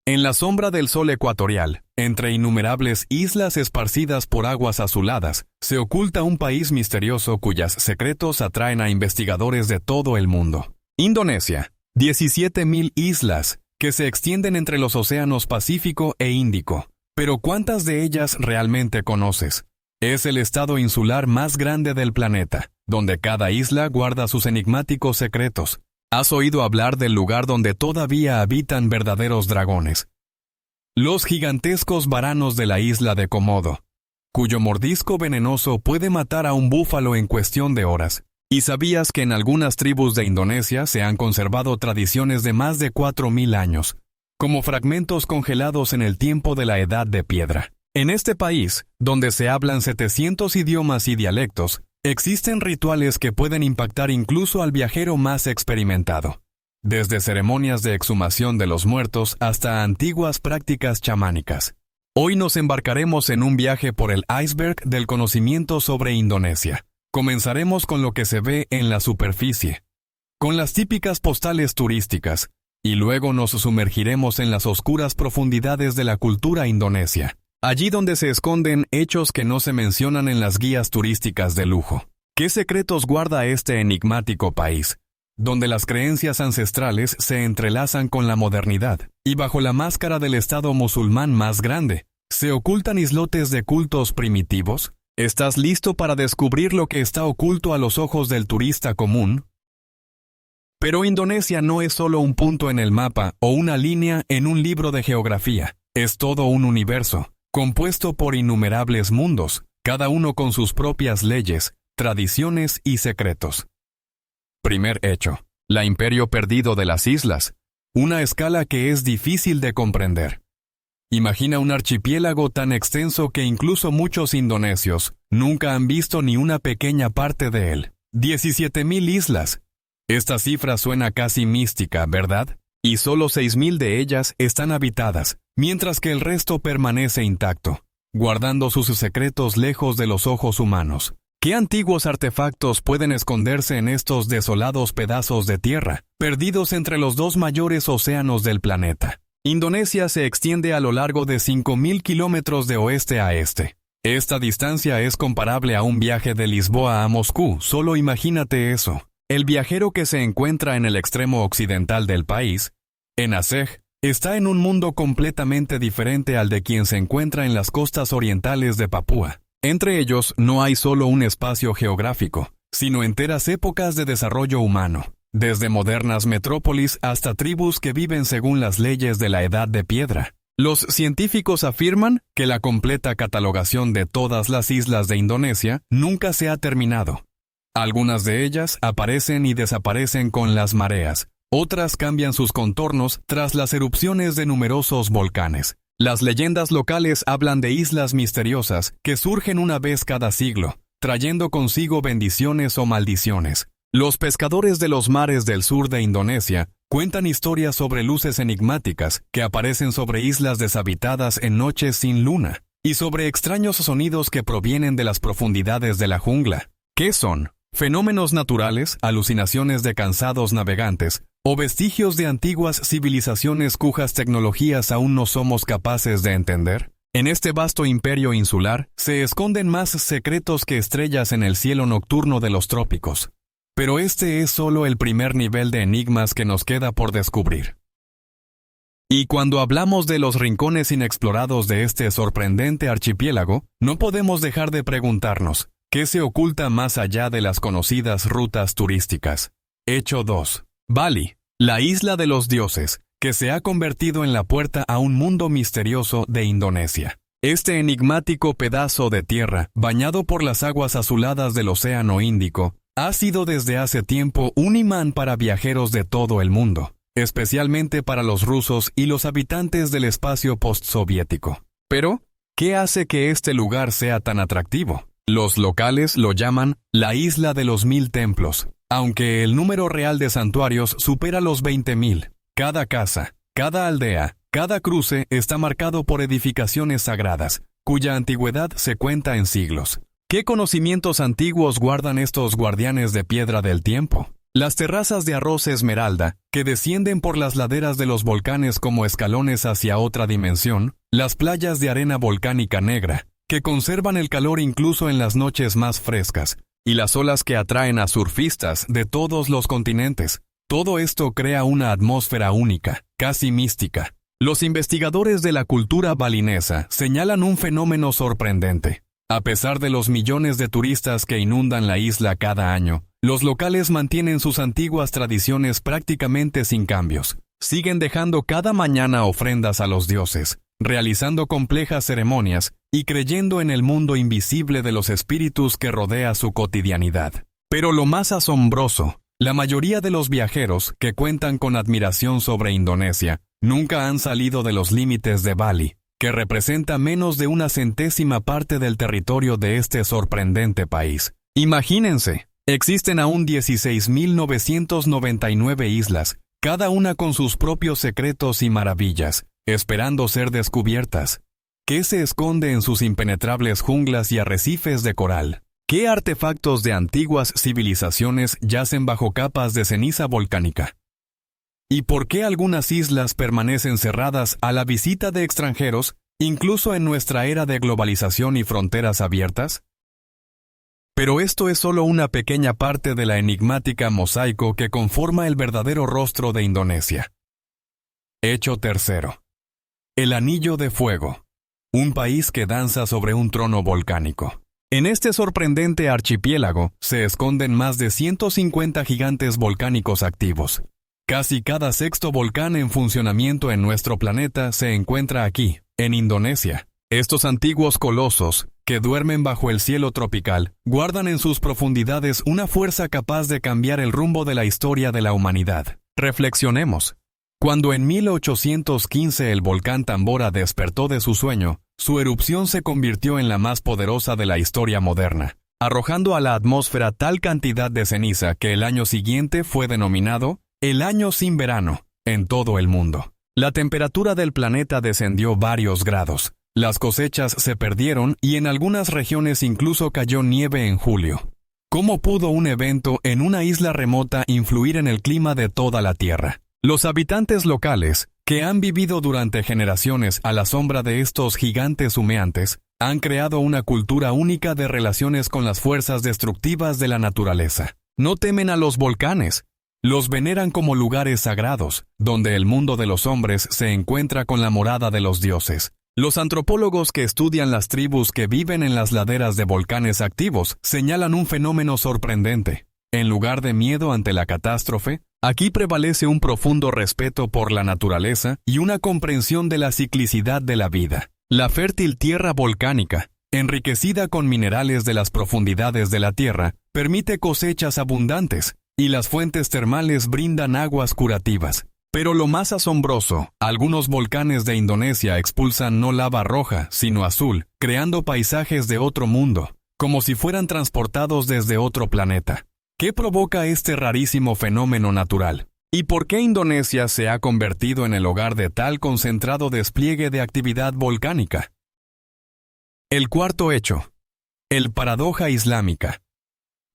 En la sombra del sol ecuatorial, entre innumerables islas esparcidas por aguas azuladas, se oculta un país misterioso cuyos secretos atraen a investigadores de todo el mundo. Indonesia. 17.000 islas, que se extienden entre los océanos Pacífico e Índico. Pero ¿cuántas de ellas realmente conoces? Es el estado insular más grande del planeta, donde cada isla guarda sus enigmáticos secretos. ¿Has oído hablar del lugar donde todavía habitan verdaderos dragones? Los gigantescos varanos de la isla de Komodo, cuyo mordisco venenoso puede matar a un búfalo en cuestión de horas. ¿Y sabías que en algunas tribus de Indonesia se han conservado tradiciones de más de 4.000 años, como fragmentos congelados en el tiempo de la Edad de Piedra? En este país, donde se hablan 700 idiomas y dialectos, existen rituales que pueden impactar incluso al viajero más experimentado, desde ceremonias de exhumación de los muertos hasta antiguas prácticas chamánicas. Hoy nos embarcaremos en un viaje por el iceberg del conocimiento sobre Indonesia. Comenzaremos con lo que se ve en la superficie, con las típicas postales turísticas, y luego nos sumergiremos en las oscuras profundidades de la cultura indonesia. Allí donde se esconden hechos que no se mencionan en las guías turísticas de lujo. ¿Qué secretos guarda este enigmático país, donde las creencias ancestrales se entrelazan con la modernidad, y bajo la máscara del Estado musulmán más grande, se ocultan islotes de cultos primitivos? ¿Estás listo para descubrir lo que está oculto a los ojos del turista común? Pero Indonesia no es solo un punto en el mapa o una línea en un libro de geografía. Es todo un universo, compuesto por innumerables mundos, cada uno con sus propias leyes, tradiciones y secretos. Primer hecho: la imperio perdido de las islas, una escala que es difícil de comprender. Imagina un archipiélago tan extenso que incluso muchos indonesios nunca han visto ni una pequeña parte de él. 17.000 islas. Esta cifra suena casi mística, ¿verdad? Y solo 6.000 de ellas están habitadas, mientras que el resto permanece intacto, guardando sus secretos lejos de los ojos humanos. ¿Qué antiguos artefactos pueden esconderse en estos desolados pedazos de tierra, perdidos entre los dos mayores océanos del planeta? Indonesia se extiende a lo largo de 5.000 kilómetros de oeste a este. Esta distancia es comparable a un viaje de Lisboa a Moscú, solo imagínate eso. El viajero que se encuentra en el extremo occidental del país, en Aceh, está en un mundo completamente diferente al de quien se encuentra en las costas orientales de Papúa. Entre ellos no hay solo un espacio geográfico, sino enteras épocas de desarrollo humano, desde modernas metrópolis hasta tribus que viven según las leyes de la Edad de Piedra. Los científicos afirman que la completa catalogación de todas las islas de Indonesia nunca se ha terminado. Algunas de ellas aparecen y desaparecen con las mareas, otras cambian sus contornos tras las erupciones de numerosos volcanes. Las leyendas locales hablan de islas misteriosas que surgen una vez cada siglo, trayendo consigo bendiciones o maldiciones. Los pescadores de los mares del sur de Indonesia cuentan historias sobre luces enigmáticas que aparecen sobre islas deshabitadas en noches sin luna, y sobre extraños sonidos que provienen de las profundidades de la jungla. ¿Qué son? ¿Fenómenos naturales, alucinaciones de cansados navegantes, o vestigios de antiguas civilizaciones cujas tecnologías aún no somos capaces de entender? En este vasto imperio insular se esconden más secretos que estrellas en el cielo nocturno de los trópicos. Pero este es solo el primer nivel de enigmas que nos queda por descubrir. Y cuando hablamos de los rincones inexplorados de este sorprendente archipiélago, no podemos dejar de preguntarnos, ¿qué se oculta más allá de las conocidas rutas turísticas? Hecho 2. Bali, la isla de los dioses, que se ha convertido en la puerta a un mundo misterioso de Indonesia. Este enigmático pedazo de tierra, bañado por las aguas azuladas del Océano Índico, ha sido desde hace tiempo un imán para viajeros de todo el mundo, especialmente para los rusos y los habitantes del espacio postsoviético. Pero, ¿qué hace que este lugar sea tan atractivo? Los locales lo llaman la Isla de los 1000 Templos, aunque el número real de santuarios supera los 20.000. Cada casa, cada aldea, cada cruce está marcado por edificaciones sagradas, cuya antigüedad se cuenta en siglos. ¿Qué conocimientos antiguos guardan estos guardianes de piedra del tiempo? Las terrazas de arroz esmeralda, que descienden por las laderas de los volcanes como escalones hacia otra dimensión, las playas de arena volcánica negra, que conservan el calor incluso en las noches más frescas, y las olas que atraen a surfistas de todos los continentes. Todo esto crea una atmósfera única, casi mística. Los investigadores de la cultura balinesa señalan un fenómeno sorprendente. A pesar de los millones de turistas que inundan la isla cada año, los locales mantienen sus antiguas tradiciones prácticamente sin cambios. Siguen dejando cada mañana ofrendas a los dioses, realizando complejas ceremonias y creyendo en el mundo invisible de los espíritus que rodea su cotidianidad. Pero lo más asombroso, la mayoría de los viajeros que cuentan con admiración sobre Indonesia nunca han salido de los límites de Bali, que representa menos de una centésima parte del territorio de este sorprendente país. Imagínense, existen aún 16.999 islas, cada una con sus propios secretos y maravillas, esperando ser descubiertas. ¿Qué se esconde en sus impenetrables junglas y arrecifes de coral? ¿Qué artefactos de antiguas civilizaciones yacen bajo capas de ceniza volcánica? ¿Y por qué algunas islas permanecen cerradas a la visita de extranjeros, incluso en nuestra era de globalización y fronteras abiertas? Pero esto es solo una pequeña parte de la enigmática mosaico que conforma el verdadero rostro de Indonesia. Hecho tercero. El Anillo de Fuego. Un país que danza sobre un trono volcánico. En este sorprendente archipiélago se esconden más de 150 gigantes volcánicos activos. Casi cada sexto volcán en funcionamiento en nuestro planeta se encuentra aquí, en Indonesia. Estos antiguos colosos, que duermen bajo el cielo tropical, guardan en sus profundidades una fuerza capaz de cambiar el rumbo de la historia de la humanidad. Reflexionemos. Cuando en 1815 el volcán Tambora despertó de su sueño, su erupción se convirtió en la más poderosa de la historia moderna, arrojando a la atmósfera tal cantidad de ceniza que el año siguiente fue denominado el año sin verano en todo el mundo. La temperatura del planeta descendió varios grados, las cosechas se perdieron y en algunas regiones incluso cayó nieve en julio. ¿Cómo pudo un evento en una isla remota influir en el clima de toda la Tierra? Los habitantes locales, que han vivido durante generaciones a la sombra de estos gigantes humeantes, han creado una cultura única de relaciones con las fuerzas destructivas de la naturaleza. No temen a los volcanes. Los veneran como lugares sagrados, donde el mundo de los hombres se encuentra con la morada de los dioses. Los antropólogos que estudian las tribus que viven en las laderas de volcanes activos señalan un fenómeno sorprendente. En lugar de miedo ante la catástrofe, aquí prevalece un profundo respeto por la naturaleza y una comprensión de la ciclicidad de la vida. La fértil tierra volcánica, enriquecida con minerales de las profundidades de la tierra, permite cosechas abundantes, y las fuentes termales brindan aguas curativas. Pero lo más asombroso, algunos volcanes de Indonesia expulsan no lava roja, sino azul, creando paisajes de otro mundo, como si fueran transportados desde otro planeta. ¿Qué provoca este rarísimo fenómeno natural? ¿Y por qué Indonesia se ha convertido en el hogar de tal concentrado despliegue de actividad volcánica? El cuarto hecho. El paradoja islámica.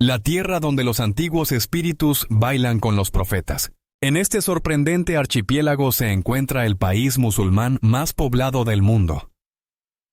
La tierra donde los antiguos espíritus bailan con los profetas. En este sorprendente archipiélago se encuentra el país musulmán más poblado del mundo.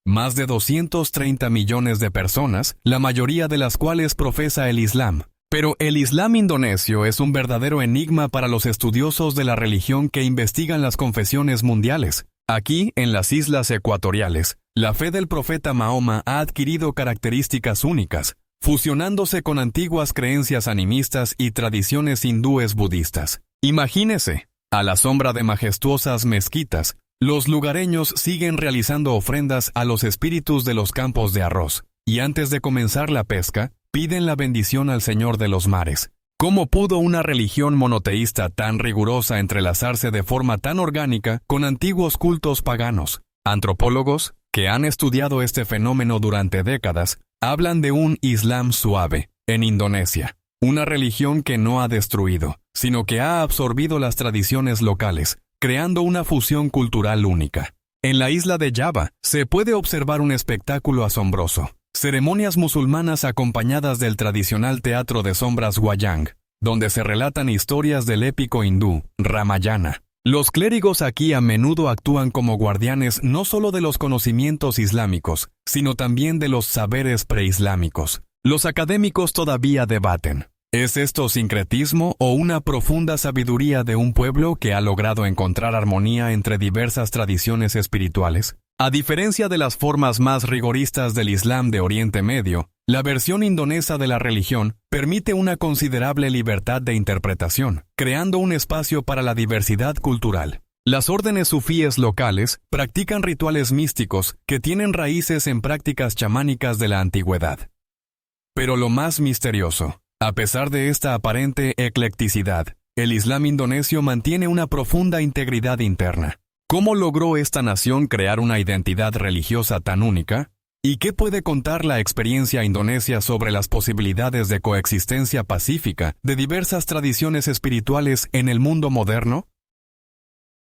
Más de 230 millones de personas, la mayoría de las cuales profesa el Islam. Pero el Islam indonesio es un verdadero enigma para los estudiosos de la religión que investigan las confesiones mundiales. Aquí, en las islas ecuatoriales, la fe del profeta Mahoma ha adquirido características únicas, fusionándose con antiguas creencias animistas y tradiciones hindúes budistas. Imagínese, a la sombra de majestuosas mezquitas, los lugareños siguen realizando ofrendas a los espíritus de los campos de arroz, y antes de comenzar la pesca, piden la bendición al Señor de los mares. ¿Cómo pudo una religión monoteísta tan rigurosa entrelazarse de forma tan orgánica con antiguos cultos paganos? Antropólogos, que han estudiado este fenómeno durante décadas, hablan de un Islam suave, en Indonesia. Una religión que no ha destruido, sino que ha absorbido las tradiciones locales, creando una fusión cultural única. En la isla de Java, se puede observar un espectáculo asombroso. Ceremonias musulmanas acompañadas del tradicional teatro de sombras wayang, donde se relatan historias del épico hindú, Ramayana. Los clérigos aquí a menudo actúan como guardianes no solo de los conocimientos islámicos, sino también de los saberes preislámicos. Los académicos todavía debaten. ¿Es esto sincretismo o una profunda sabiduría de un pueblo que ha logrado encontrar armonía entre diversas tradiciones espirituales? A diferencia de las formas más rigoristas del Islam de Oriente Medio, la versión indonesa de la religión permite una considerable libertad de interpretación, creando un espacio para la diversidad cultural. Las órdenes sufíes locales practican rituales místicos que tienen raíces en prácticas chamánicas de la antigüedad. Pero lo más misterioso, a pesar de esta aparente eclecticidad, el Islam indonesio mantiene una profunda integridad interna. ¿Cómo logró esta nación crear una identidad religiosa tan única? ¿Y qué puede contar la experiencia indonesia sobre las posibilidades de coexistencia pacífica de diversas tradiciones espirituales en el mundo moderno?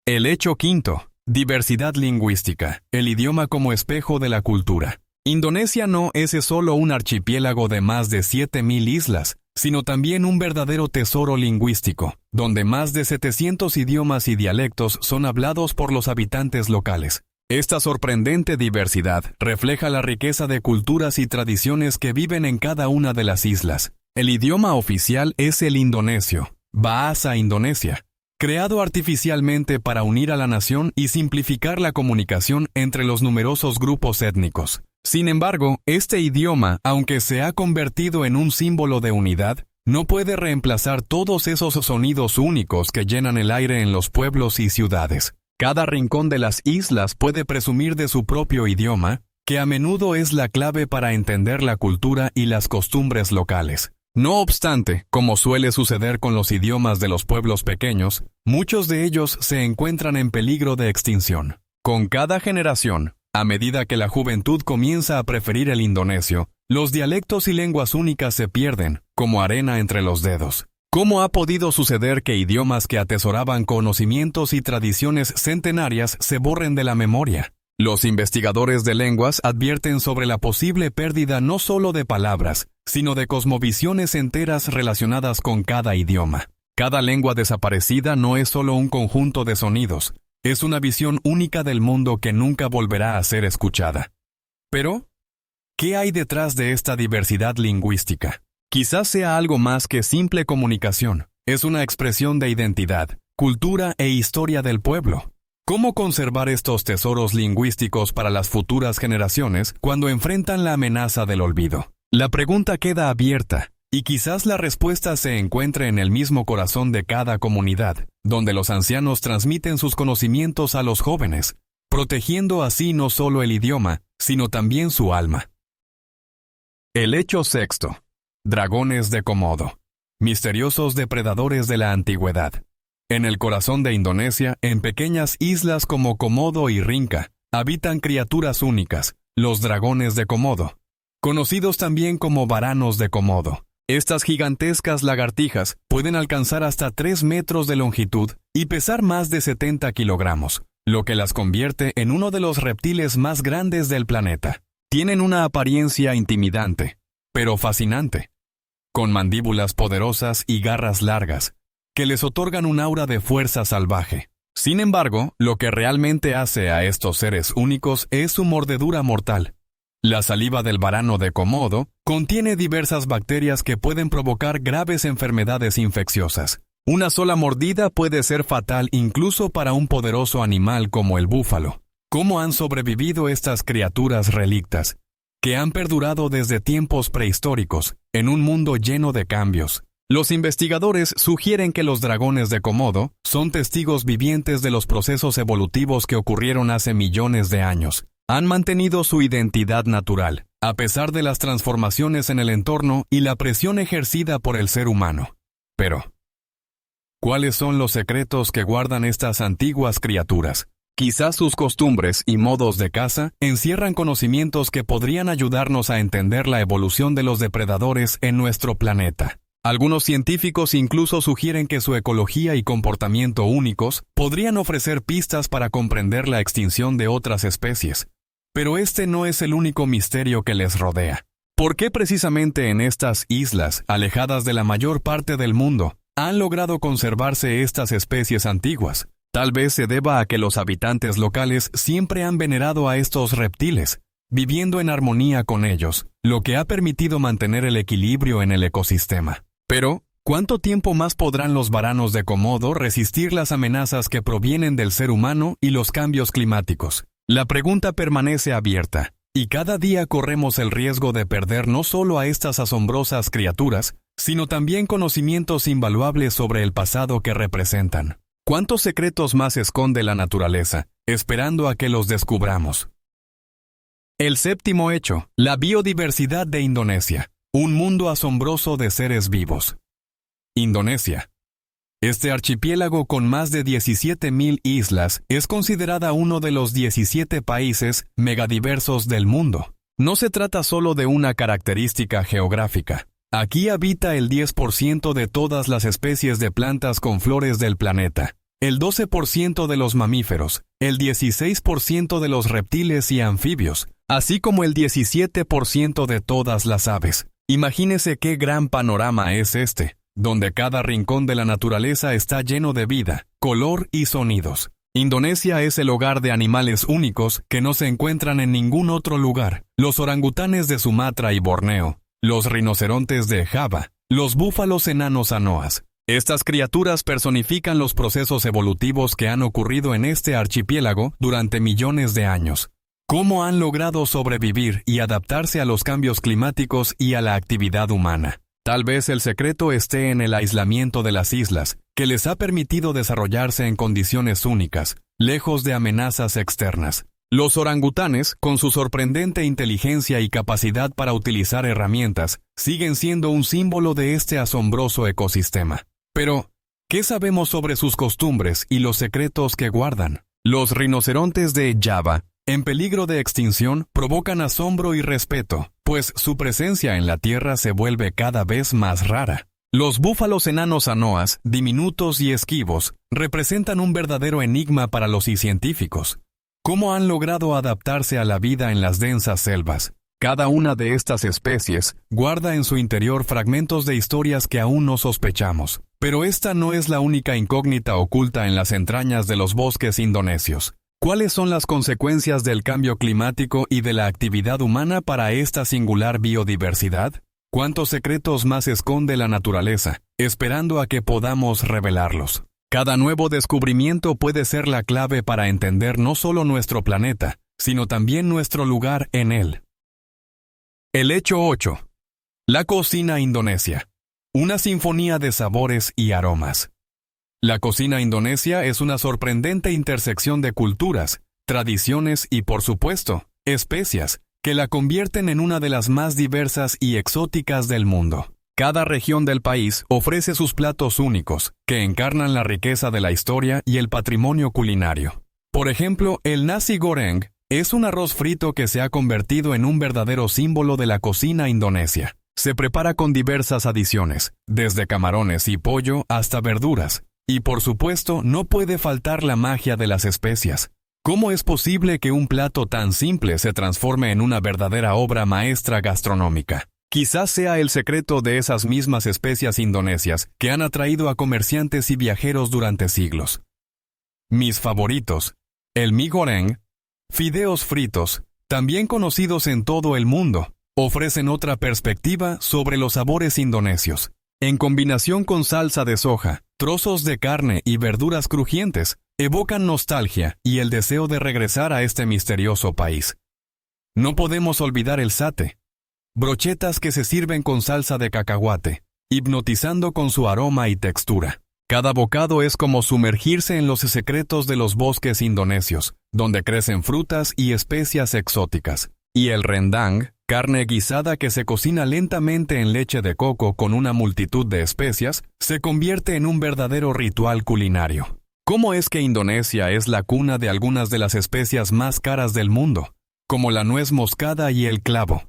El hecho quinto: diversidad lingüística, el idioma como espejo de la cultura. Indonesia no es solo un archipiélago de más de 7.000 islas, sino también un verdadero tesoro lingüístico, donde más de 700 idiomas y dialectos son hablados por los habitantes locales. Esta sorprendente diversidad refleja la riqueza de culturas y tradiciones que viven en cada una de las islas. El idioma oficial es el indonesio, Bahasa Indonesia, creado artificialmente para unir a la nación y simplificar la comunicación entre los numerosos grupos étnicos. Sin embargo, este idioma, aunque se ha convertido en un símbolo de unidad, no puede reemplazar todos esos sonidos únicos que llenan el aire en los pueblos y ciudades. Cada rincón de las islas puede presumir de su propio idioma, que a menudo es la clave para entender la cultura y las costumbres locales. No obstante, como suele suceder con los idiomas de los pueblos pequeños, muchos de ellos se encuentran en peligro de extinción. Con cada generación, a medida que la juventud comienza a preferir el indonesio, los dialectos y lenguas únicas se pierden, como arena entre los dedos. ¿Cómo ha podido suceder que idiomas que atesoraban conocimientos y tradiciones centenarias se borren de la memoria? Los investigadores de lenguas advierten sobre la posible pérdida no solo de palabras, sino de cosmovisiones enteras relacionadas con cada idioma. Cada lengua desaparecida no es solo un conjunto de sonidos, es una visión única del mundo que nunca volverá a ser escuchada. Pero, ¿qué hay detrás de esta diversidad lingüística? Quizás sea algo más que simple comunicación. Es una expresión de identidad, cultura e historia del pueblo. ¿Cómo conservar estos tesoros lingüísticos para las futuras generaciones cuando enfrentan la amenaza del olvido? La pregunta queda abierta, y quizás la respuesta se encuentre en el mismo corazón de cada comunidad, donde los ancianos transmiten sus conocimientos a los jóvenes, protegiendo así no solo el idioma, sino también su alma. El hecho sexto: dragones de Komodo, misteriosos depredadores de la antigüedad. En el corazón de Indonesia, en pequeñas islas como Komodo y Rinca, habitan criaturas únicas, los dragones de Komodo, conocidos también como varanos de Komodo. Estas gigantescas lagartijas pueden alcanzar hasta 3 metros de longitud y pesar más de 70 kilogramos, lo que las convierte en uno de los reptiles más grandes del planeta. Tienen una apariencia intimidante, pero fascinante, con mandíbulas poderosas y garras largas, que les otorgan un aura de fuerza salvaje. Sin embargo, lo que realmente hace a estos seres únicos es su mordedura mortal. La saliva del varano de Komodo contiene diversas bacterias que pueden provocar graves enfermedades infecciosas. Una sola mordida puede ser fatal incluso para un poderoso animal como el búfalo. ¿Cómo han sobrevivido estas criaturas relictas, que han perdurado desde tiempos prehistóricos, en un mundo lleno de cambios? Los investigadores sugieren que los dragones de Komodo son testigos vivientes de los procesos evolutivos que ocurrieron hace millones de años. Han mantenido su identidad natural, a pesar de las transformaciones en el entorno y la presión ejercida por el ser humano. Pero, ¿cuáles son los secretos que guardan estas antiguas criaturas? Quizás sus costumbres y modos de caza encierran conocimientos que podrían ayudarnos a entender la evolución de los depredadores en nuestro planeta. Algunos científicos incluso sugieren que su ecología y comportamiento únicos podrían ofrecer pistas para comprender la extinción de otras especies. Pero este no es el único misterio que les rodea. ¿Por qué precisamente en estas islas, alejadas de la mayor parte del mundo, han logrado conservarse estas especies antiguas? Tal vez se deba a que los habitantes locales siempre han venerado a estos reptiles, viviendo en armonía con ellos, lo que ha permitido mantener el equilibrio en el ecosistema. Pero, ¿cuánto tiempo más podrán los varanos de Komodo resistir las amenazas que provienen del ser humano y los cambios climáticos? La pregunta permanece abierta, y cada día corremos el riesgo de perder no solo a estas asombrosas criaturas, sino también conocimientos invaluables sobre el pasado que representan. ¿Cuántos secretos más esconde la naturaleza, esperando a que los descubramos? El séptimo hecho, la biodiversidad de Indonesia, un mundo asombroso de seres vivos. Indonesia. Este archipiélago con más de 17.000 islas es considerada uno de los 17 países megadiversos del mundo. No se trata solo de una característica geográfica. Aquí habita el 10% de todas las especies de plantas con flores del planeta, el 12% de los mamíferos, el 16% de los reptiles y anfibios, así como el 17% de todas las aves. Imagínese qué gran panorama es este, donde cada rincón de la naturaleza está lleno de vida, color y sonidos. Indonesia es el hogar de animales únicos que no se encuentran en ningún otro lugar. Los orangutanes de Sumatra y Borneo, los rinocerontes de Java, los búfalos enanos anoas. Estas criaturas personifican los procesos evolutivos que han ocurrido en este archipiélago durante millones de años. ¿Cómo han logrado sobrevivir y adaptarse a los cambios climáticos y a la actividad humana? Tal vez el secreto esté en el aislamiento de las islas, que les ha permitido desarrollarse en condiciones únicas, lejos de amenazas externas. Los orangutanes, con su sorprendente inteligencia y capacidad para utilizar herramientas, siguen siendo un símbolo de este asombroso ecosistema. Pero, ¿qué sabemos sobre sus costumbres y los secretos que guardan? Los rinocerontes de Java, en peligro de extinción, provocan asombro y respeto, pues su presencia en la Tierra se vuelve cada vez más rara. Los búfalos enanos anoas, diminutos y esquivos, representan un verdadero enigma para los científicos. ¿Cómo han logrado adaptarse a la vida en las densas selvas? Cada una de estas especies guarda en su interior fragmentos de historias que aún no sospechamos. Pero esta no es la única incógnita oculta en las entrañas de los bosques indonesios. ¿Cuáles son las consecuencias del cambio climático y de la actividad humana para esta singular biodiversidad? ¿Cuántos secretos más esconde la naturaleza, esperando a que podamos revelarlos? Cada nuevo descubrimiento puede ser la clave para entender no solo nuestro planeta, sino también nuestro lugar en él. El hecho 8. La cocina indonesia. Una sinfonía de sabores y aromas. La cocina indonesia es una sorprendente intersección de culturas, tradiciones y, por supuesto, especias, que la convierten en una de las más diversas y exóticas del mundo. Cada región del país ofrece sus platos únicos, que encarnan la riqueza de la historia y el patrimonio culinario. Por ejemplo, el nasi goreng es un arroz frito que se ha convertido en un verdadero símbolo de la cocina indonesia. Se prepara con diversas adiciones, desde camarones y pollo hasta verduras. Y por supuesto, no puede faltar la magia de las especias. ¿Cómo es posible que un plato tan simple se transforme en una verdadera obra maestra gastronómica? Quizás sea el secreto de esas mismas especias indonesias que han atraído a comerciantes y viajeros durante siglos. Mis favoritos: el mie goreng, fideos fritos, también conocidos en todo el mundo, ofrecen otra perspectiva sobre los sabores indonesios. En combinación con salsa de soja, trozos de carne y verduras crujientes, evocan nostalgia y el deseo de regresar a este misterioso país. No podemos olvidar el satay, brochetas que se sirven con salsa de cacahuate, hipnotizando con su aroma y textura. Cada bocado es como sumergirse en los secretos de los bosques indonesios, donde crecen frutas y especias exóticas. Y el rendang, carne guisada que se cocina lentamente en leche de coco con una multitud de especias, se convierte en un verdadero ritual culinario. ¿Cómo es que Indonesia es la cuna de algunas de las especias más caras del mundo, como la nuez moscada y el clavo?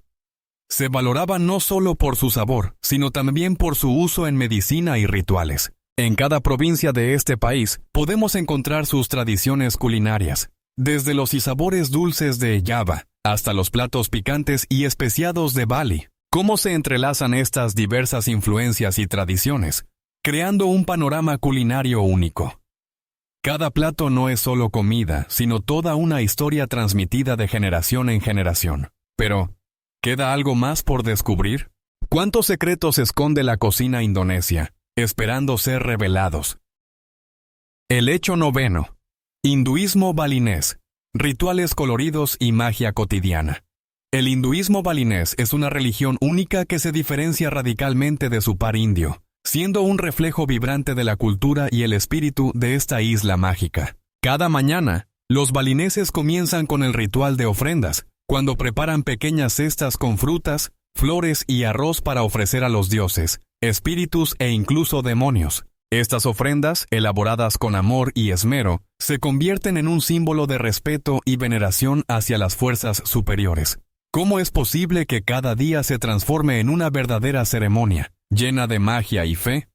Se valoraban no solo por su sabor, sino también por su uso en medicina y rituales. En cada provincia de este país podemos encontrar sus tradiciones culinarias, desde los sabores dulces de Java hasta los platos picantes y especiados de Bali. ¿Cómo se entrelazan estas diversas influencias y tradiciones, creando un panorama culinario único? Cada plato no es solo comida, sino toda una historia transmitida de generación en generación. Pero, ¿queda algo más por descubrir? ¿Cuántos secretos esconde la cocina indonesia, esperando ser revelados? El hecho noveno. Hinduismo balinés. Rituales coloridos y magia cotidiana. El hinduismo balinés es una religión única que se diferencia radicalmente de su par indio, siendo un reflejo vibrante de la cultura y el espíritu de esta isla mágica. Cada mañana, los balineses comienzan con el ritual de ofrendas, cuando preparan pequeñas cestas con frutas, flores y arroz para ofrecer a los dioses, espíritus e incluso demonios. Estas ofrendas, elaboradas con amor y esmero, se convierten en un símbolo de respeto y veneración hacia las fuerzas superiores. ¿Cómo es posible que cada día se transforme en una verdadera ceremonia, llena de magia y fe?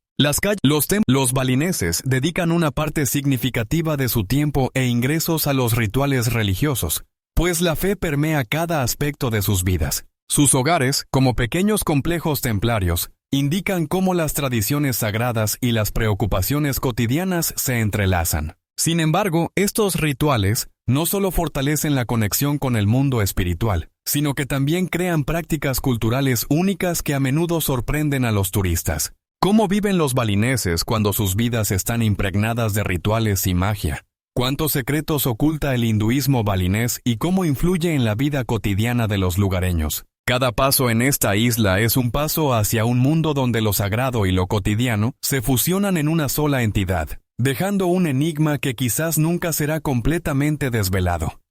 Los balineses dedican una parte significativa de su tiempo e ingresos a los rituales religiosos, pues la fe permea cada aspecto de sus vidas. Sus hogares, como pequeños complejos templarios, indican cómo las tradiciones sagradas y las preocupaciones cotidianas se entrelazan. Sin embargo, estos rituales no solo fortalecen la conexión con el mundo espiritual, sino que también crean prácticas culturales únicas que a menudo sorprenden a los turistas. ¿Cómo viven los balineses cuando sus vidas están impregnadas de rituales y magia? ¿Cuántos secretos oculta el hinduismo balinés y cómo influye en la vida cotidiana de los lugareños? Cada paso en esta isla es un paso hacia un mundo donde lo sagrado y lo cotidiano se fusionan en una sola entidad, dejando un enigma que quizás nunca será completamente desvelado.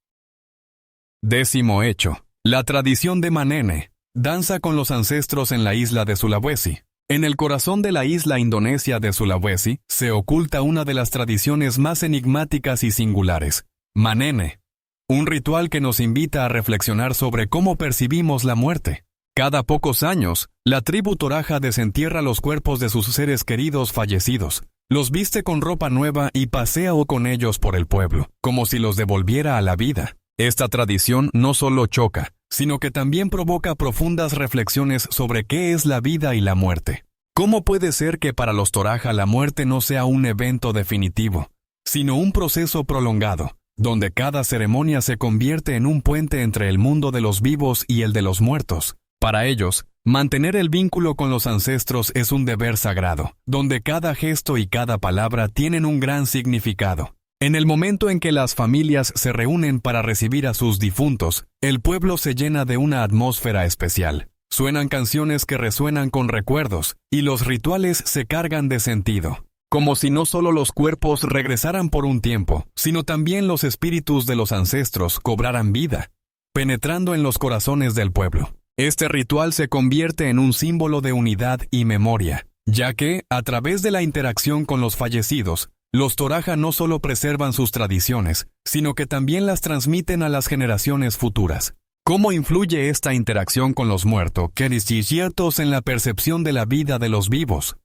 10º hecho. La tradición de Manene, danza con los ancestros en la isla de Sulawesi. En el corazón de la isla indonesia de Sulawesi se oculta una de las tradiciones más enigmáticas y singulares, Manene, un ritual que nos invita a reflexionar sobre cómo percibimos la muerte. Cada pocos años, la tribu Toraja desentierra los cuerpos de sus seres queridos fallecidos, los viste con ropa nueva y pasea con ellos por el pueblo, como si los devolviera a la vida. Esta tradición no solo choca, sino que también provoca profundas reflexiones sobre qué es la vida y la muerte. ¿Cómo puede ser que para los Toraja la muerte no sea un evento definitivo, sino un proceso prolongado, donde cada ceremonia se convierte en un puente entre el mundo de los vivos y el de los muertos? Para ellos, mantener el vínculo con los ancestros es un deber sagrado, donde cada gesto y cada palabra tienen un gran significado. En el momento en que las familias se reúnen para recibir a sus difuntos, el pueblo se llena de una atmósfera especial. Suenan canciones que resuenan con recuerdos, y los rituales se cargan de sentido. Como si no solo los cuerpos regresaran por un tiempo, sino también los espíritus de los ancestros cobraran vida, penetrando en los corazones del pueblo. Este ritual se convierte en un símbolo de unidad y memoria, ya que, a través de la interacción con los fallecidos, los Toraja no solo preservan sus tradiciones, sino que también las transmiten a las generaciones futuras. ¿Cómo influye esta interacción con los muertos en la percepción de la vida de los vivos?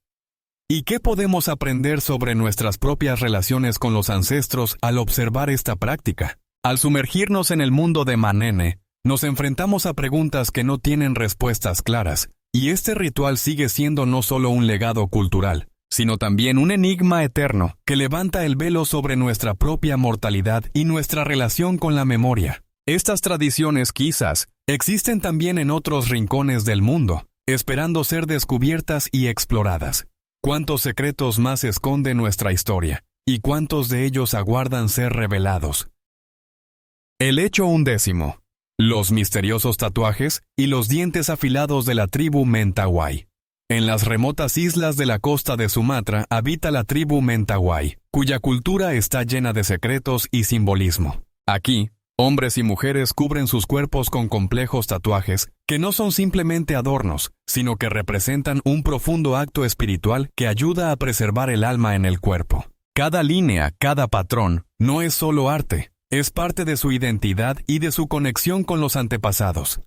¿Y qué podemos aprender sobre nuestras propias relaciones con los ancestros al observar esta práctica? Al sumergirnos en el mundo de Manene, nos enfrentamos a preguntas que no tienen respuestas claras, y este ritual sigue siendo no solo un legado cultural, sino también un enigma eterno que levanta el velo sobre nuestra propia mortalidad y nuestra relación con la memoria. Estas tradiciones quizás existen también en otros rincones del mundo, esperando ser descubiertas y exploradas. ¿Cuántos secretos más esconde nuestra historia? ¿Y cuántos de ellos aguardan ser revelados? El hecho 11. Los misteriosos tatuajes y los dientes afilados de la tribu Mentawai. En las remotas islas de la costa de Sumatra habita la tribu Mentawai, cuya cultura está llena de secretos y simbolismo. Aquí, hombres y mujeres cubren sus cuerpos con complejos tatuajes que no son simplemente adornos, sino que representan un profundo acto espiritual que ayuda a preservar el alma en el cuerpo. Cada línea, cada patrón, no es solo arte, es parte de su identidad y de su conexión con los antepasados.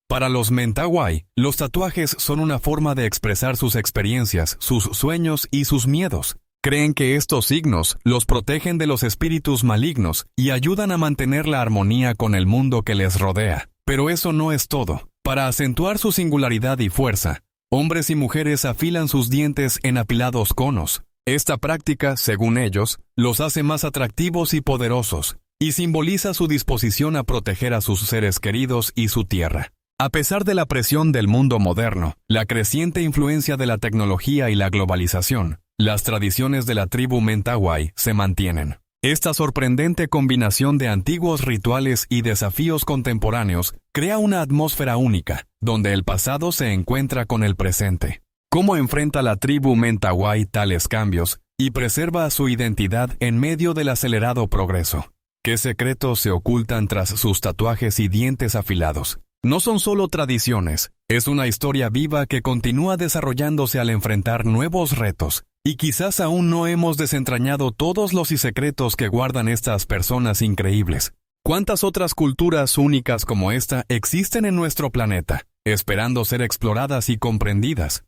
Para los Mentawai, los tatuajes son una forma de expresar sus experiencias, sus sueños y sus miedos. Creen que estos signos los protegen de los espíritus malignos y ayudan a mantener la armonía con el mundo que les rodea. Pero eso no es todo. Para acentuar su singularidad y fuerza, hombres y mujeres afilan sus dientes en apilados conos. Esta práctica, según ellos, los hace más atractivos y poderosos, y simboliza su disposición a proteger a sus seres queridos y su tierra. A pesar de la presión del mundo moderno, la creciente influencia de la tecnología y la globalización, las tradiciones de la tribu Mentawai se mantienen. Esta sorprendente combinación de antiguos rituales y desafíos contemporáneos crea una atmósfera única, donde el pasado se encuentra con el presente. ¿Cómo enfrenta la tribu Mentawai tales cambios y preserva su identidad en medio del acelerado progreso? ¿Qué secretos se ocultan tras sus tatuajes y dientes afilados? No son solo tradiciones, es una historia viva que continúa desarrollándose al enfrentar nuevos retos. Y quizás aún no hemos desentrañado todos los secretos que guardan estas personas increíbles. ¿Cuántas otras culturas únicas como esta existen en nuestro planeta, esperando ser exploradas y comprendidas?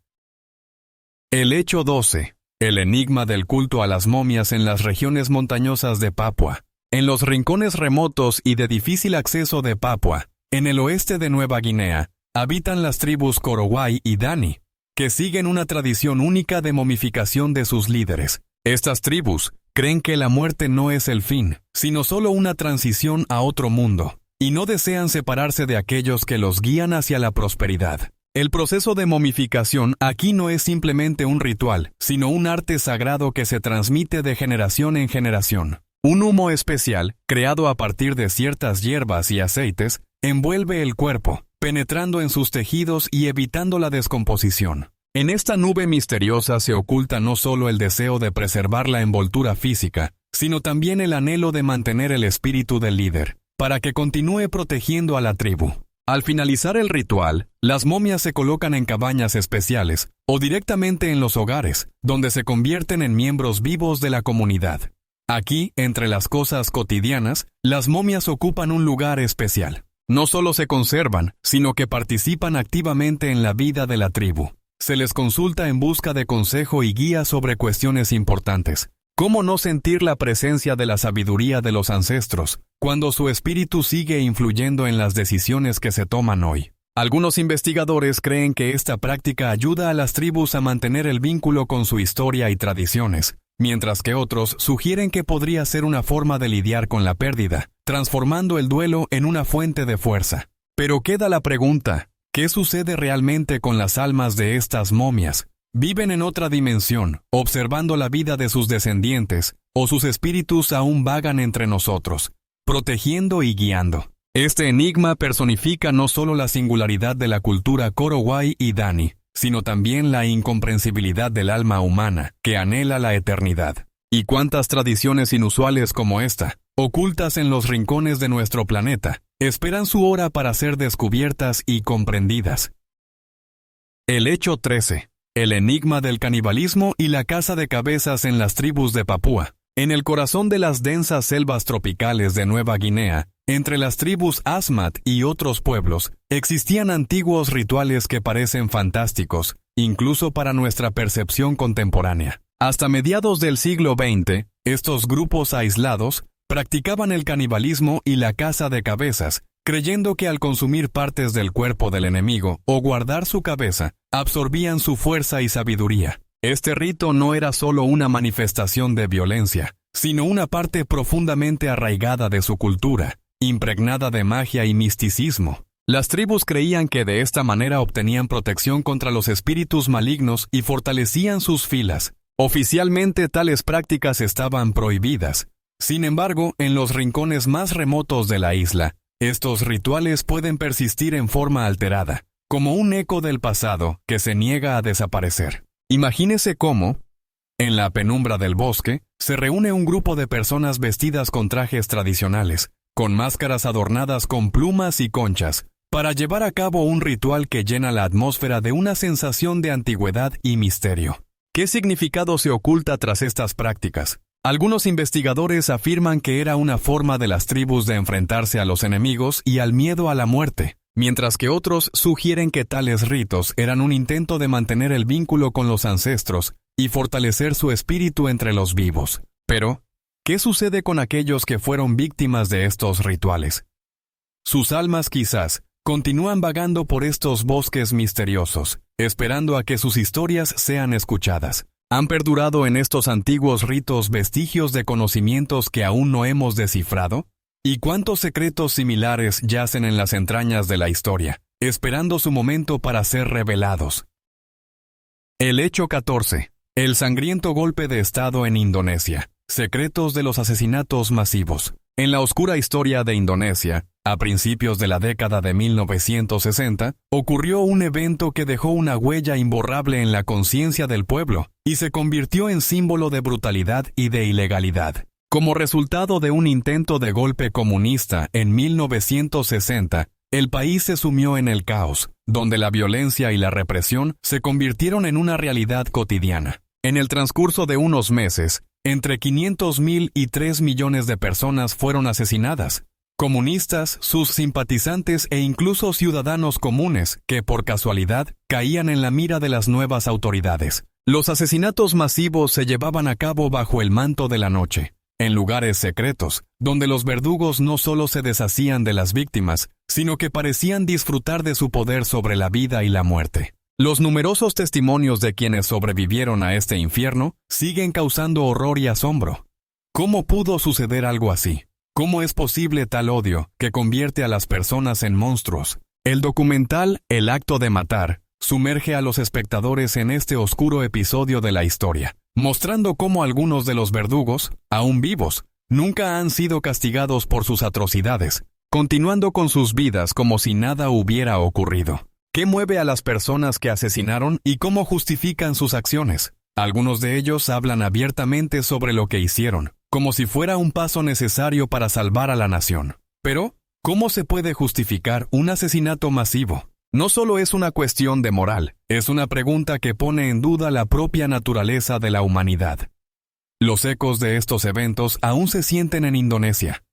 El hecho 12. El enigma del culto a las momias en las regiones montañosas de Papua. En los rincones remotos y de difícil acceso de Papua, en el oeste de Nueva Guinea, habitan las tribus Korowai y Dani, que siguen una tradición única de momificación de sus líderes. Estas tribus creen que la muerte no es el fin, sino solo una transición a otro mundo, y no desean separarse de aquellos que los guían hacia la prosperidad. El proceso de momificación aquí no es simplemente un ritual, sino un arte sagrado que se transmite de generación en generación. Un humo especial, creado a partir de ciertas hierbas y aceites, envuelve el cuerpo, penetrando en sus tejidos y evitando la descomposición. En esta nube misteriosa se oculta no solo el deseo de preservar la envoltura física, sino también el anhelo de mantener el espíritu del líder, para que continúe protegiendo a la tribu. Al finalizar el ritual, las momias se colocan en cabañas especiales o directamente en los hogares, donde se convierten en miembros vivos de la comunidad. Aquí, entre las cosas cotidianas, las momias ocupan un lugar especial. No solo se conservan, sino que participan activamente en la vida de la tribu. Se les consulta en busca de consejo y guía sobre cuestiones importantes. ¿Cómo no sentir la presencia de la sabiduría de los ancestros, cuando su espíritu sigue influyendo en las decisiones que se toman hoy? Algunos investigadores creen que esta práctica ayuda a las tribus a mantener el vínculo con su historia y tradiciones, mientras que otros sugieren que podría ser una forma de lidiar con la pérdida, transformando el duelo en una fuente de fuerza. Pero queda la pregunta, ¿qué sucede realmente con las almas de estas momias? ¿Viven en otra dimensión, observando la vida de sus descendientes, o sus espíritus aún vagan entre nosotros, protegiendo y guiando? Este enigma personifica no solo la singularidad de la cultura Korowai y Dani, sino también la incomprensibilidad del alma humana, que anhela la eternidad. ¿Y cuántas tradiciones inusuales como esta, ocultas en los rincones de nuestro planeta, esperan su hora para ser descubiertas y comprendidas? El hecho 13. El enigma del canibalismo y la caza de cabezas en las tribus de Papúa. En el corazón de las densas selvas tropicales de Nueva Guinea, entre las tribus Asmat y otros pueblos, existían antiguos rituales que parecen fantásticos, incluso para nuestra percepción contemporánea. Hasta mediados del siglo XX, estos grupos aislados practicaban el canibalismo y la caza de cabezas, creyendo que al consumir partes del cuerpo del enemigo o guardar su cabeza, absorbían su fuerza y sabiduría. Este rito no era solo una manifestación de violencia, sino una parte profundamente arraigada de su cultura, impregnada de magia y misticismo. Las tribus creían que de esta manera obtenían protección contra los espíritus malignos y fortalecían sus filas. Oficialmente tales prácticas estaban prohibidas. Sin embargo, en los rincones más remotos de la isla, estos rituales pueden persistir en forma alterada, como un eco del pasado que se niega a desaparecer. Imagínese cómo, en la penumbra del bosque, se reúne un grupo de personas vestidas con trajes tradicionales, con máscaras adornadas con plumas y conchas, para llevar a cabo un ritual que llena la atmósfera de una sensación de antigüedad y misterio. ¿Qué significado se oculta tras estas prácticas? Algunos investigadores afirman que era una forma de las tribus de enfrentarse a los enemigos y al miedo a la muerte, mientras que otros sugieren que tales ritos eran un intento de mantener el vínculo con los ancestros y fortalecer su espíritu entre los vivos. Pero, ¿qué sucede con aquellos que fueron víctimas de estos rituales? Sus almas quizás, continúan vagando por estos bosques misteriosos, esperando a que sus historias sean escuchadas. Han perdurado en estos antiguos ritos vestigios de conocimientos que aún no hemos descifrado. ¿Y cuántos secretos similares yacen en las entrañas de la historia, esperando su momento para ser revelados? El hecho 14. El sangriento golpe de Estado en Indonesia. Secretos de los asesinatos masivos. En la oscura historia de Indonesia, a principios de la década de 1960, ocurrió un evento que dejó una huella imborrable en la conciencia del pueblo y se convirtió en símbolo de brutalidad y de ilegalidad. Como resultado de un intento de golpe comunista en 1960, el país se sumió en el caos, donde la violencia y la represión se convirtieron en una realidad cotidiana. En el transcurso de unos meses, entre 500,000 y 3 millones de personas fueron asesinadas. Comunistas, sus simpatizantes e incluso ciudadanos comunes que, por casualidad, caían en la mira de las nuevas autoridades. Los asesinatos masivos se llevaban a cabo bajo el manto de la noche, en lugares secretos, donde los verdugos no solo se deshacían de las víctimas, sino que parecían disfrutar de su poder sobre la vida y la muerte. Los numerosos testimonios de quienes sobrevivieron a este infierno siguen causando horror y asombro. ¿Cómo pudo suceder algo así? ¿Cómo es posible tal odio que convierte a las personas en monstruos? El documental El acto de matar sumerge a los espectadores en este oscuro episodio de la historia, mostrando cómo algunos de los verdugos, aún vivos, nunca han sido castigados por sus atrocidades, continuando con sus vidas como si nada hubiera ocurrido. ¿Qué mueve a las personas que asesinaron y cómo justifican sus acciones? Algunos de ellos hablan abiertamente sobre lo que hicieron, como si fuera un paso necesario para salvar a la nación. Pero, ¿cómo se puede justificar un asesinato masivo? No solo es una cuestión de moral, es una pregunta que pone en duda la propia naturaleza de la humanidad. Los ecos de estos eventos aún se sienten en Indonesia.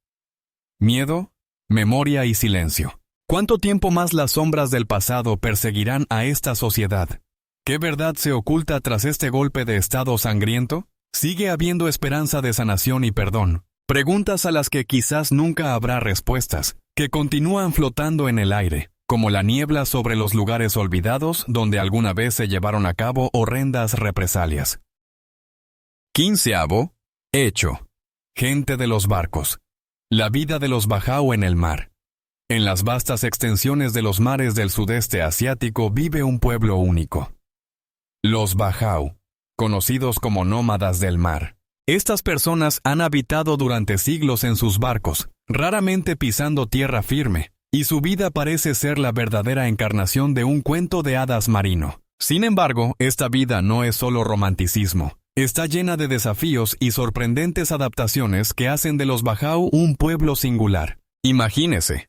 Miedo, memoria y silencio. ¿Cuánto tiempo más las sombras del pasado perseguirán a esta sociedad? ¿Qué verdad se oculta tras este golpe de Estado sangriento? ¿Sigue habiendo esperanza de sanación y perdón? Preguntas a las que quizás nunca habrá respuestas, que continúan flotando en el aire, como la niebla sobre los lugares olvidados donde alguna vez se llevaron a cabo horrendas represalias. 15º hecho. Gente de los barcos. La vida de los bajau en el mar. En las vastas extensiones de los mares del sudeste asiático vive un pueblo único. Los bajau, conocidos como nómadas del mar. Estas personas han habitado durante siglos en sus barcos, raramente pisando tierra firme, y su vida parece ser la verdadera encarnación de un cuento de hadas marino. Sin embargo, esta vida no es solo romanticismo. Está llena de desafíos y sorprendentes adaptaciones que hacen de los bajau un pueblo singular. Imagínese.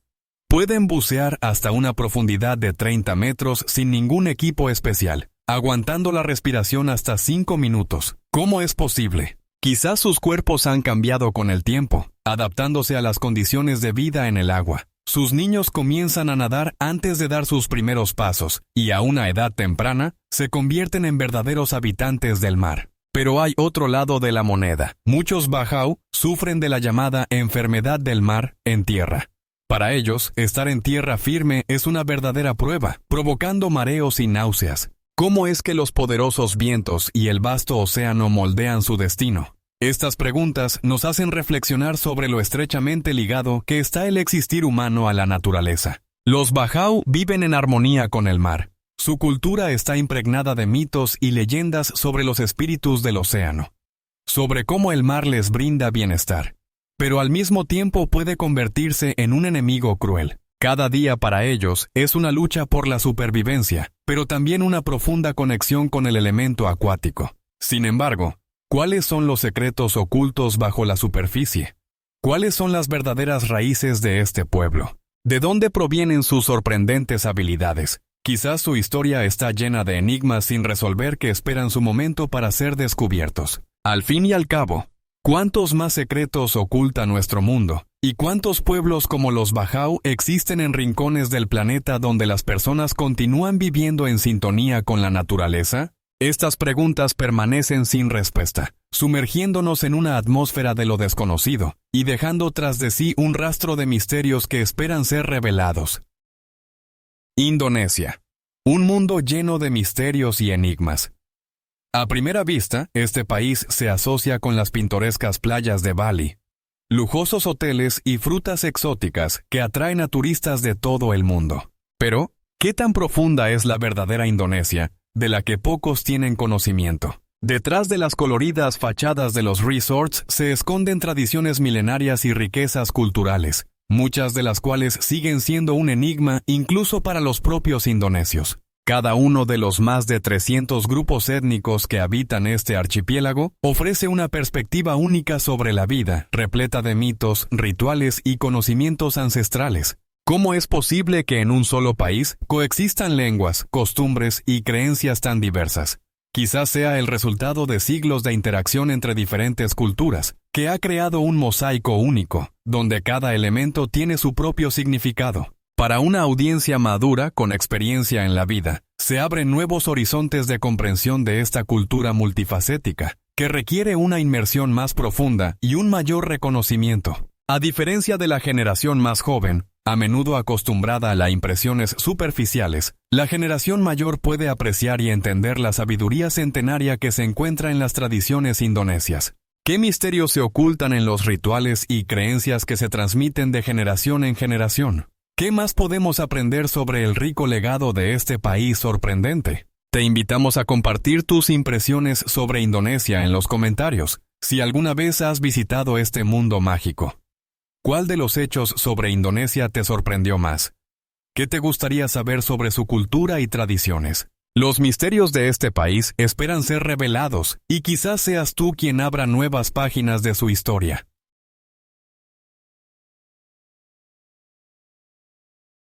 Pueden bucear hasta una profundidad de 30 metros sin ningún equipo especial, aguantando la respiración hasta 5 minutos. ¿Cómo es posible? Quizás sus cuerpos han cambiado con el tiempo, adaptándose a las condiciones de vida en el agua. Sus niños comienzan a nadar antes de dar sus primeros pasos, y a una edad temprana, se convierten en verdaderos habitantes del mar. Pero hay otro lado de la moneda. Muchos bajau sufren de la llamada enfermedad del mar en tierra. Para ellos, estar en tierra firme es una verdadera prueba, provocando mareos y náuseas. ¿Cómo es que los poderosos vientos y el vasto océano moldean su destino? Estas preguntas nos hacen reflexionar sobre lo estrechamente ligado que está el existir humano a la naturaleza. Los bajau viven en armonía con el mar. Su cultura está impregnada de mitos y leyendas sobre los espíritus del océano, sobre cómo el mar les brinda bienestar. Pero al mismo tiempo puede convertirse en un enemigo cruel. Cada día para ellos es una lucha por la supervivencia, pero también una profunda conexión con el elemento acuático. Sin embargo, ¿cuáles son los secretos ocultos bajo la superficie? ¿Cuáles son las verdaderas raíces de este pueblo? ¿De dónde provienen sus sorprendentes habilidades? Quizás su historia está llena de enigmas sin resolver que esperan su momento para ser descubiertos. Al fin y al cabo, ¿cuántos más secretos oculta nuestro mundo? ¿Y cuántos pueblos como los bajau existen en rincones del planeta donde las personas continúan viviendo en sintonía con la naturaleza? Estas preguntas permanecen sin respuesta, sumergiéndonos en una atmósfera de lo desconocido y dejando tras de sí un rastro de misterios que esperan ser revelados. Indonesia. Un mundo lleno de misterios y enigmas. A primera vista, este país se asocia con las pintorescas playas de Bali, lujosos hoteles y frutas exóticas que atraen a turistas de todo el mundo. Pero, ¿qué tan profunda es la verdadera Indonesia, de la que pocos tienen conocimiento? Detrás de las coloridas fachadas de los resorts se esconden tradiciones milenarias y riquezas culturales, muchas de las cuales siguen siendo un enigma incluso para los propios indonesios. Cada uno de los más de 300 grupos étnicos que habitan este archipiélago ofrece una perspectiva única sobre la vida, repleta de mitos, rituales y conocimientos ancestrales. ¿Cómo es posible que en un solo país coexistan lenguas, costumbres y creencias tan diversas? Quizás sea el resultado de siglos de interacción entre diferentes culturas, que ha creado un mosaico único, donde cada elemento tiene su propio significado. Para una audiencia madura con experiencia en la vida, se abren nuevos horizontes de comprensión de esta cultura multifacética, que requiere una inmersión más profunda y un mayor reconocimiento. A diferencia de la generación más joven, a menudo acostumbrada a impresiones superficiales, la generación mayor puede apreciar y entender la sabiduría centenaria que se encuentra en las tradiciones indonesias. ¿Qué misterios se ocultan en los rituales y creencias que se transmiten de generación en generación? ¿Qué más podemos aprender sobre el rico legado de este país sorprendente? Te invitamos a compartir tus impresiones sobre Indonesia en los comentarios, si alguna vez has visitado este mundo mágico. ¿Cuál de los hechos sobre Indonesia te sorprendió más? ¿Qué te gustaría saber sobre su cultura y tradiciones? Los misterios de este país esperan ser revelados, y quizás seas tú quien abra nuevas páginas de su historia.